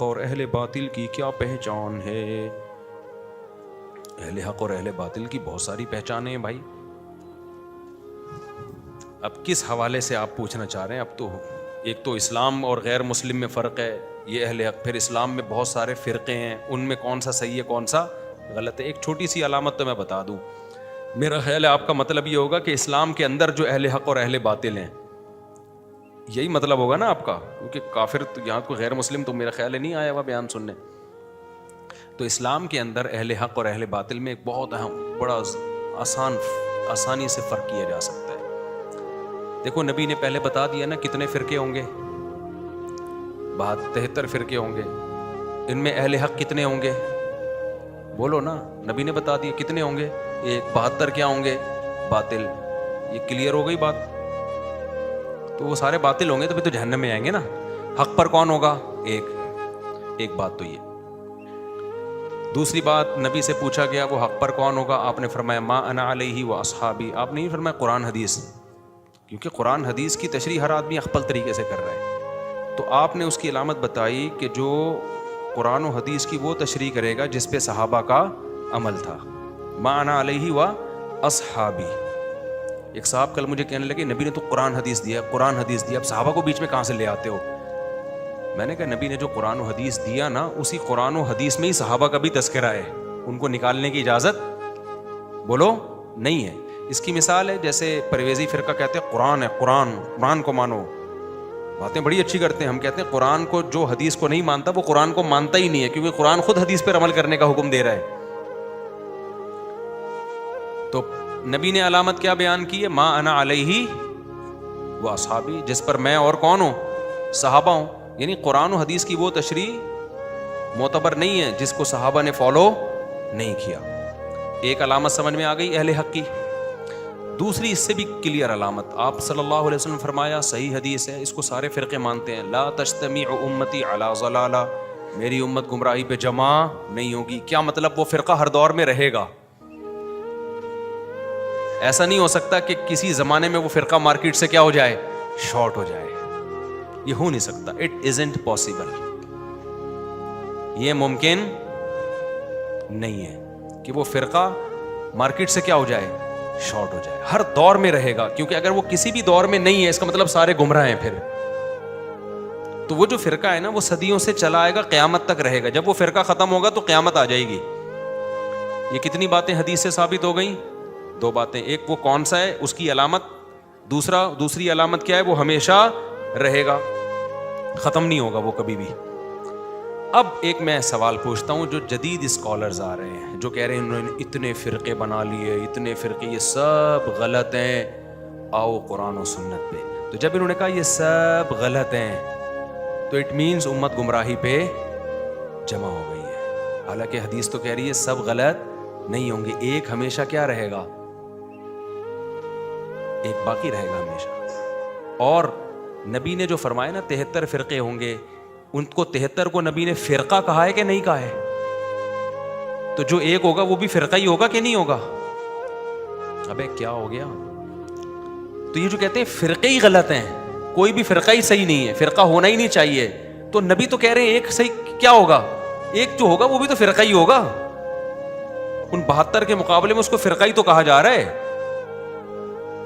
حق اور اہل باطل کی کیا پہچان ہے؟ اہل حق اور اہل باطل کی بہت ساری پہچانیں ہیں بھائی. اب کس حوالے سے آپ پوچھنا چاہ رہے ہیں؟ اب تو ایک تو اسلام اور غیر مسلم میں فرق ہے، یہ اہل حق. پھر اسلام میں بہت سارے فرقے ہیں، ان میں کون سا صحیح ہے کون سا غلط ہے. ایک چھوٹی سی علامت تو میں بتا دوں. میرا خیال ہے آپ کا مطلب یہ ہوگا کہ اسلام کے اندر جو اہل حق اور اہل باطل ہیں، یہی مطلب ہوگا نا آپ کا، کیونکہ کافر تو یہاں کوئی غیر مسلم تو میرا خیال ہے نہیں آیا ہوا بیان سننے. تو اسلام کے اندر اہل حق اور اہل باطل میں ایک بہت اہم بڑا آسانی سے فرق کیا جا سکتا ہے. دیکھو نبی نے پہلے بتا دیا نا کتنے فرقے ہوں گے، 73 فرقے ہوں گے. ان میں اہل حق کتنے ہوں گے؟ بولو نا، نبی نے بتا دیا کتنے ہوں گے. 72 کیا ہوں گے؟ باطل. یہ کلیئر ہو گئی بات. تو وہ سارے باطل ہوں گے تو پھر تو جہنم میں آئیں گے نا. حق پر کون ہوگا؟ ایک بات تو یہ. دوسری بات، نبی سے پوچھا گیا وہ حق پر کون ہوگا، آپ نے فرمایا ما انا علیہ و اصحابی. آپ نے نہیں فرمایا قرآن حدیث، کیونکہ قرآن حدیث کی تشریح ہر آدمی اخپل طریقے سے کر رہا ہے. تو آپ نے اس کی علامت بتائی کہ جو قرآن و حدیث کی وہ تشریح کرے گا جس پہ صحابہ کا عمل تھا. ما انا علیہ و اصحابی. ایک صاحب کل مجھے کہنے لگے نبی نے تو قرآن حدیث دیا، قرآن حدیث دیا، اب صحابہ کو بیچ میں کہاں سے لے آتے ہو؟ میں نے کہا نبی نے جو قرآن و حدیث دیا نا، اسی قرآن و حدیث میں ہی صحابہ کا بھی تذکرہ ہے. ان کو نکالنے کی اجازت بولو نہیں ہے. اس کی مثال ہے جیسے پرویزی فرقہ کہتے ہیں قرآن ہے، قرآن کو مانو. باتیں بڑی اچھی کرتے ہیں. ہم کہتے ہیں قرآن کو جو حدیث کو نہیں مانتا وہ قرآن کو مانتا ہی نہیں ہے، کیونکہ قرآن خود حدیث پر عمل کرنے کا حکم دے رہا ہے. تو نبی نے علامت کیا بیان کی ہے؟ ما انا علیہ و اصحابی، جس پر میں اور کون ہوں؟ صحابہ ہوں. یعنی قرآن و حدیث کی وہ تشریح معتبر نہیں ہے جس کو صحابہ نے فالو نہیں کیا. ایک علامت سمجھ میں آ گئی اہل حق کی. دوسری اس سے بھی کلیئر علامت، آپ صلی اللہ علیہ وسلم فرمایا، صحیح حدیث ہے، اس کو سارے فرقے مانتے ہیں، لا تجتمع امتی علی ضلالہ، میری امت گمراہی پہ جمع نہیں ہوگی. کیا مطلب؟ وہ فرقہ ہر دور میں رہے گا. ایسا نہیں ہو سکتا کہ کسی زمانے میں وہ فرقہ مارکیٹ سے کیا ہو جائے؟ شارٹ ہو جائے. یہ ہو نہیں سکتا. It isn't possible. یہ ممکن نہیں ہے کہ وہ فرقہ مارکیٹ سے کیا ہو جائے؟ شارٹ ہو جائے. ہر دور میں رہے گا، کیونکہ اگر وہ کسی بھی دور میں نہیں ہے اس کا مطلب سارے گمراہ ہیں. پھر تو وہ جو فرقہ ہے نا وہ صدیوں سے چلا آئے گا، قیامت تک رہے گا. جب وہ فرقہ ختم ہوگا تو قیامت آ جائے گی. یہ کتنی باتیں حدیث سے ثابت ہو گئیں؟ 2 باتیں. ایک وہ کون سا ہے اس کی علامت، دوسری علامت کیا ہے؟ وہ ہمیشہ رہے گا، ختم نہیں ہوگا وہ کبھی بھی. اب ایک میں سوال پوچھتا ہوں، جو جدید اسکالرز آ رہے ہیں جو کہہ رہے ہیں انہوں نے اتنے فرقے بنا لیے، اتنے فرقے، یہ سب غلط ہیں، آؤ قرآن و سنت پہ. تو جب انہوں نے کہا یہ سب غلط ہیں تو اٹ مینز امت گمراہی پہ جمع ہو گئی ہے. حالانکہ حدیث تو کہہ رہی ہے سب غلط نہیں ہوں گے، ایک ہمیشہ کیا رہے گا؟ ایک باقی رہے گا ہمیشہ. اور نبی نے جو فرمایا نا 73 فرقے ہوں گے، ان کو 73 کو نبی نے فرقہ کہا ہے کہ نہیں کہا ہے؟ تو جو ایک ہوگا وہ بھی فرقہ ہی ہوگا کہ نہیں ہوگا؟ ابے کیا ہو گیا؟ تو یہ جو کہتے ہیں فرقے ہی غلط ہیں، کوئی بھی فرقہ ہی صحیح نہیں ہے، فرقہ ہونا ہی نہیں چاہیے، تو نبی تو کہہ رہے ہیں ایک صحیح کیا ہوگا؟ ایک جو ہوگا وہ بھی تو فرقہ ہی ہوگا. ان 72 کے مقابلے میں اس کو فرقہ ہی تو کہا جا رہا ہے.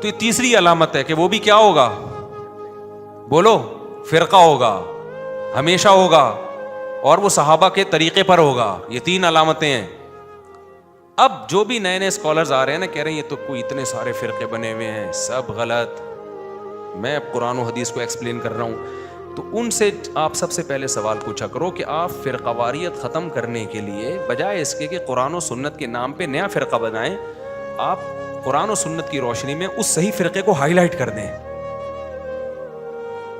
تو یہ تیسری علامت ہے کہ وہ بھی کیا ہوگا؟ بولو، فرقہ ہوگا، ہمیشہ ہوگا، اور وہ صحابہ کے طریقے پر ہوگا. یہ 3 علامتیں ہیں. اب جو بھی نئے نئے اسکالرز آ رہے ہیں نا، کہہ رہے ہیں یہ تو کوئی اتنے سارے فرقے بنے ہوئے ہیں، سب غلط. میں قرآن و حدیث کو ایکسپلین کر رہا ہوں. تو ان سے آپ سب سے پہلے سوال پوچھا کرو کہ آپ فرقہ واریت ختم کرنے کے لیے بجائے اس کے کہ قرآن و سنت کے نام پہ نیا فرقہ بنائیں، آپ قرآن و سنت کی روشنی میں اس صحیح فرقے کو ہائی لائٹ کر دیں.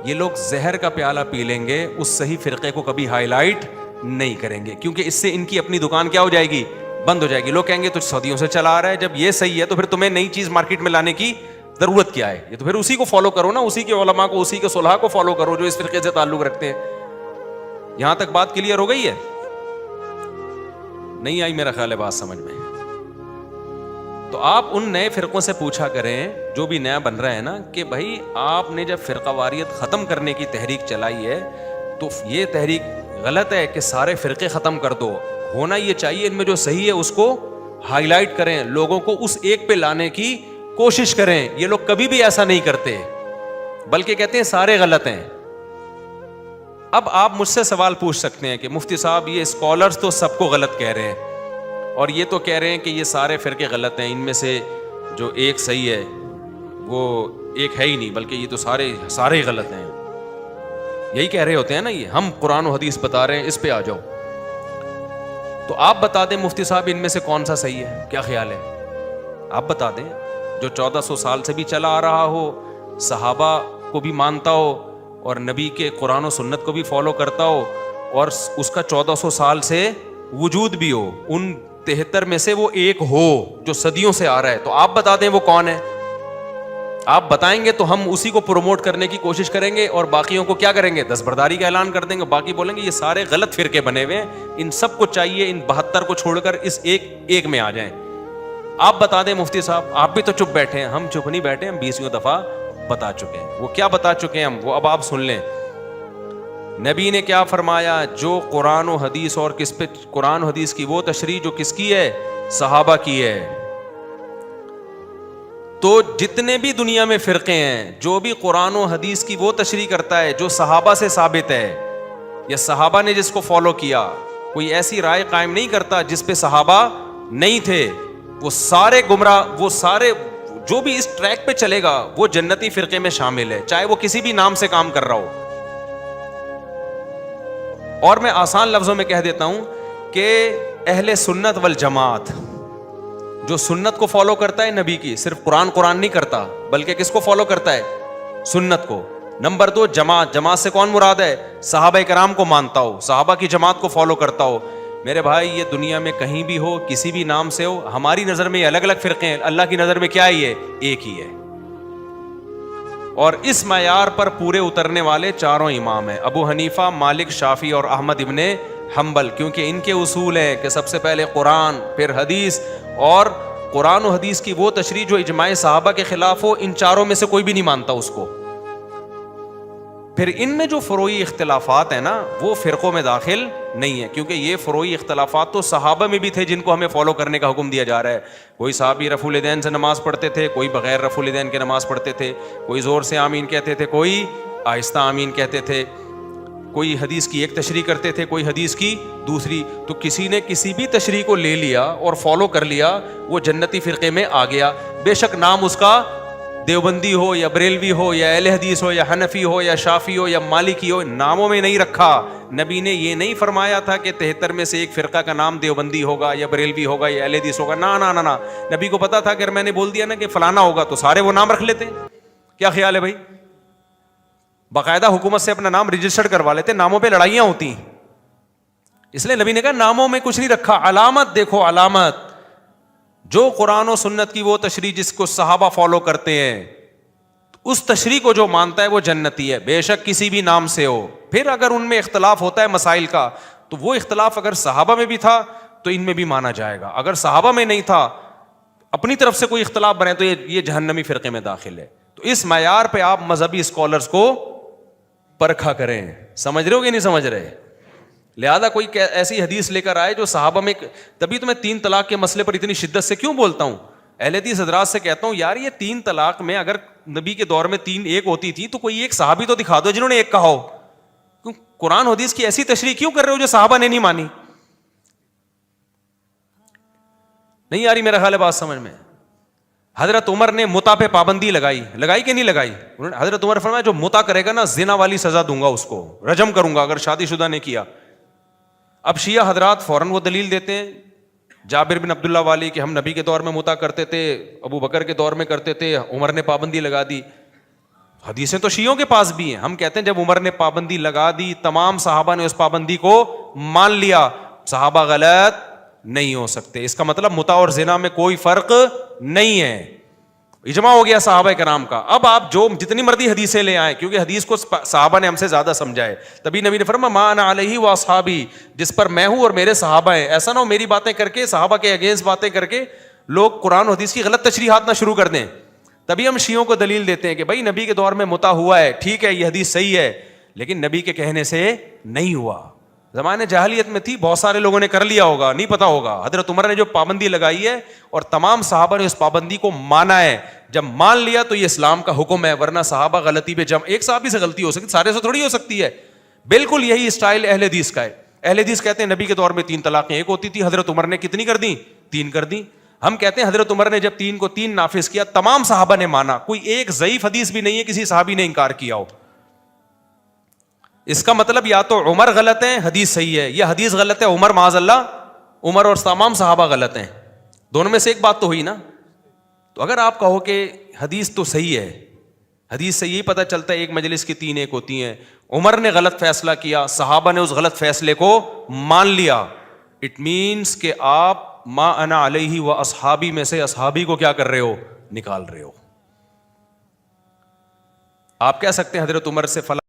یہ لوگ زہر کا پیالہ پی لیں گے، اس صحیح فرقے کو کبھی ہائی لائٹ نہیں کریں گے، کیونکہ اس سے ان کی اپنی دکان کیا ہو جائے گی؟ بند ہو جائے گی. لوگ کہیں گے تو صدیوں سے چلا آ رہا ہے، جب یہ صحیح ہے تو پھر تمہیں نئی چیز مارکیٹ میں لانے کی ضرورت کیا ہے؟ یہ تو پھر اسی کو فالو کرو نا، اسی کے علماء کو، اسی کے صلحاء کو فالو کرو جو اس فرقے سے تعلق رکھتے ہیں. یہاں تک بات کلیئر ہو گئی ہے؟ نہیں آئی میرا خیال ہے بات سمجھ میں. تو آپ ان نئے فرقوں سے پوچھا کریں جو بھی نیا بن رہا ہے نا کہ بھائی آپ نے جب فرقہ واریت ختم کرنے کی تحریک چلائی ہے تو یہ تحریک غلط ہے کہ سارے فرقے ختم کر دو. ہونا یہ چاہیے ان میں جو صحیح ہے اس کو ہائی لائٹ کریں, لوگوں کو اس ایک پہ لانے کی کوشش کریں. یہ لوگ کبھی بھی ایسا نہیں کرتے, بلکہ کہتے ہیں سارے غلط ہیں. اب آپ مجھ سے سوال پوچھ سکتے ہیں کہ مفتی صاحب یہ اسکالرز تو سب کو غلط کہہ رہے ہیں, اور یہ تو کہہ رہے ہیں کہ یہ سارے فرقے غلط ہیں, ان میں سے جو ایک صحیح ہے وہ ایک ہے ہی نہیں, بلکہ یہ تو سارے غلط ہیں. یہی کہہ رہے ہوتے ہیں نا, یہ ہم قرآن و حدیث بتا رہے ہیں, اس پہ آ جاؤ. تو آپ بتا دیں مفتی صاحب ان میں سے کون سا صحیح ہے, کیا خیال ہے؟ آپ بتا دیں. جو 1400 سال سے بھی چلا آ رہا ہو, صحابہ کو بھی مانتا ہو, اور نبی کے قرآن و سنت کو بھی فالو کرتا ہو, اور اس کا 1400 سال سے وجود بھی ہو, ان 73 میں سے وہ ایک ہو جو صدیوں سے آ رہا ہے, تو آپ بتا دیں وہ کون ہے. آپ بتائیں گے تو ہم اسی کو پروموٹ کرنے کی کوشش کریں گے, اور باقیوں کو کیا کریں گے, دستبرداری کا اعلان کر دیں گے. باقی بولیں گے یہ سارے غلط فرقے بنے ہوئے ہیں, ان سب کو چاہیے ان 72 کو چھوڑ کر اس ایک میں آ جائیں. آپ بتا دیں مفتی صاحب, آپ بھی تو چپ بیٹھے ہیں. ہم چپ نہیں بیٹھے, ہم 20 دفعہ بتا چکے ہیں. وہ کیا بتا چکے ہیں ہم, وہ اب آپ سن لیں. نبی نے کیا فرمایا, جو قرآن و حدیث, اور کس پہ قرآن و حدیث کی وہ تشریح جو کس کی ہے, صحابہ کی ہے. تو جتنے بھی دنیا میں فرقے ہیں, جو بھی قرآن و حدیث کی وہ تشریح کرتا ہے جو صحابہ سے ثابت ہے, یا صحابہ نے جس کو فالو کیا, کوئی ایسی رائے قائم نہیں کرتا جس پہ صحابہ نہیں تھے, وہ سارے گمراہ, وہ سارے جو بھی اس ٹریک پہ چلے گا وہ جنتی فرقے میں شامل ہے, چاہے وہ کسی بھی نام سے کام کر رہا ہو. اور میں آسان لفظوں میں کہہ دیتا ہوں کہ اہل سنت والجماعت, جو سنت کو فالو کرتا ہے نبی کی, صرف قرآن نہیں کرتا, بلکہ کس کو فالو کرتا ہے, سنت کو. نمبر 2 جماعت سے کون مراد ہے, صحابہ کرام کو مانتا ہو, صحابہ کی جماعت کو فالو کرتا ہو. میرے بھائی یہ دنیا میں کہیں بھی ہو, کسی بھی نام سے ہو, ہماری نظر میں یہ الگ الگ فرقے ہیں, اللہ کی نظر میں کیا ہے, یہ ایک ہی ہے. اور اس معیار پر پورے اترنے والے چاروں امام ہیں, ابو حنیفہ, مالک, شافعی اور احمد ابن حنبل, کیونکہ ان کے اصول ہیں کہ سب سے پہلے قرآن, پھر حدیث, اور قرآن و حدیث کی وہ تشریح جو اجماع صحابہ کے خلاف ہو, ان چاروں میں سے کوئی بھی نہیں مانتا اس کو. پھر ان میں جو فروعی اختلافات ہیں نا, وہ فرقوں میں داخل نہیں ہے, کیونکہ یہ فروعی اختلافات تو صحابہ میں بھی تھے جن کو ہمیں فالو کرنے کا حکم دیا جا رہا ہے. کوئی صحابی رفع الیدین سے نماز پڑھتے تھے, کوئی بغیر رفع الیدین کے نماز پڑھتے تھے, کوئی زور سے آمین کہتے تھے, کوئی آہستہ آمین کہتے تھے, کوئی حدیث کی ایک تشریح کرتے تھے, کوئی حدیث کی دوسری. تو کسی نے کسی بھی تشریح کو لے لیا اور فالو کر لیا, وہ جنتی فرقے میں آ گیا. بے شک نام اس کا دیوبندی ہو, یا بریلوی ہو, یا اہل حدیث ہو, یا حنفی ہو, یا شافعی ہو, یا مالکی ہو, ناموں میں نہیں رکھا. نبی نے یہ نہیں فرمایا تھا کہ 73 میں سے ایک فرقہ کا نام دیوبندی ہوگا, یا بریلوی ہوگا, یا اہل حدیث ہوگا. نا, نبی کو پتا تھا کہ اگر میں نے بول دیا نا کہ فلانا ہوگا تو سارے وہ نام رکھ لیتے. کیا خیال ہے بھائی؟ باقاعدہ حکومت سے اپنا نام رجسٹرڈ کروا لیتے. ناموں پہ لڑائیاں ہوتی ہیں, اس لیے نبی نے کہا ناموں میں کچھ نہیں رکھا, علامت دیکھو, علامت. جو قرآن و سنت کی وہ تشریح جس کو صحابہ فالو کرتے ہیں, اس تشریح کو جو مانتا ہے وہ جنتی ہے, بے شک کسی بھی نام سے ہو. پھر اگر ان میں اختلاف ہوتا ہے مسائل کا, تو وہ اختلاف اگر صحابہ میں بھی تھا تو ان میں بھی مانا جائے گا. اگر صحابہ میں نہیں تھا, اپنی طرف سے کوئی اختلاف بنے, تو یہ جہنمی فرقے میں داخل ہے. تو اس معیار پہ آپ مذہبی اسکالرز کو پرکھا کریں. سمجھ رہے ہو کہ نہیں سمجھ رہے؟ لہذا کوئی ایسی حدیث لے کر آئے جو صحابہ میں, تبھی تو میں 3 طلاق کے مسئلے پر اتنی شدت سے کیوں بولتا ہوں. اہل حدیث حضرات سے کہتا ہوں یار یہ 3 طلاق میں اگر نبی کے دور میں 3 ایک ہوتی تھی تو کوئی ایک صحابی تو دکھا دو جنہوں نے ایک کہا ہو. کیوں قرآن حدیث کی ایسی تشریح کیوں کر رہے ہو جو صحابہ نے نہیں مانی؟ نہیں آ رہی میرا خیال ہے بات سمجھ میں. حضرت عمر نے متا پہ پابندی لگائی کہ نہیں لگائی؟ حضرت عمر فرمایا جو متا کرے گا نا زنا والی سزا دوں گا, اس کو رجم کروں گا اگر شادی شدہ نے کیا. اب شیعہ حضرات فوراً وہ دلیل دیتے ہیں جابر بن عبداللہ والی کہ ہم نبی کے دور میں متا کرتے تھے, ابو بکر کے دور میں کرتے تھے, عمر نے پابندی لگا دی. حدیثیں تو شیعوں کے پاس بھی ہیں. ہم کہتے ہیں جب عمر نے پابندی لگا دی, تمام صحابہ نے اس پابندی کو مان لیا, صحابہ غلط نہیں ہو سکتے. اس کا مطلب متا اور زنا میں کوئی فرق نہیں ہے, اجماع ہو گیا صحابہ کرام کا. اب آپ جو جتنی مرضی حدیثیں لے آئیں, کیونکہ حدیث کو صحابہ نے ہم سے زیادہ سمجھا ہے, تبھی نبی نے فرمایا ما انا علیہ واصحابی, جس پر میں ہوں اور میرے صحابہ ہیں. ایسا نہ ہو میری باتیں کر کے, صحابہ کے اگینسٹ باتیں کر کے لوگ قرآن و حدیث کی غلط تشریحات نہ شروع کر دیں. تبھی ہم شیعوں کو دلیل دیتے ہیں کہ بھائی نبی کے دور میں متا ہوا ہے, ٹھیک ہے یہ حدیث صحیح ہے, لیکن نبی کے کہنے سے نہیں ہوا. زمانے جاہلیت میں تھی, بہت سارے لوگوں نے کر لیا ہوگا, نہیں پتا ہوگا. حضرت عمر نے جو پابندی لگائی ہے اور تمام صحابہ نے اس پابندی کو مانا ہے, جب مان لیا تو یہ اسلام کا حکم ہے. ورنہ صحابہ غلطی پہ ایک صحابی سے غلطی ہو سکتی, سارے سے تھوڑی ہو سکتی ہے. بالکل یہی اسٹائل اہل حدیث کا ہے. اہل حدیث کہتے ہیں نبی کے دور میں 3 طلاقیں ایک ہوتی تھی, حضرت عمر نے کتنی کر دی؟ 3 کر دی. ہم کہتے ہیں حضرت عمر نے جب 3 کو 3 نافذ کیا, تمام صحابہ نے مانا, کوئی ایک ضعیف حدیث بھی نہیں ہے کسی صحابی نے انکار کیا ہو. اس کا مطلب یا تو عمر غلط ہے, حدیث صحیح ہے, یا حدیث غلط ہے, عمر معاذ اللہ, عمر اور تمام صحابہ غلط ہیں. دونوں میں سے ایک بات تو ہوئی نا. تو اگر آپ کہو کہ حدیث تو صحیح ہے, حدیث سے یہی پتہ چلتا ہے ایک مجلس کی 3 ایک ہوتی ہیں, عمر نے غلط فیصلہ کیا, صحابہ نے اس غلط فیصلے کو مان لیا, اٹ مینس کہ آپ ما انا علیہ و اصحابی میں سے اصحابی کو کیا کر رہے ہو؟ نکال رہے ہو. آپ کہہ سکتے ہیں حضرت عمر سے فلاں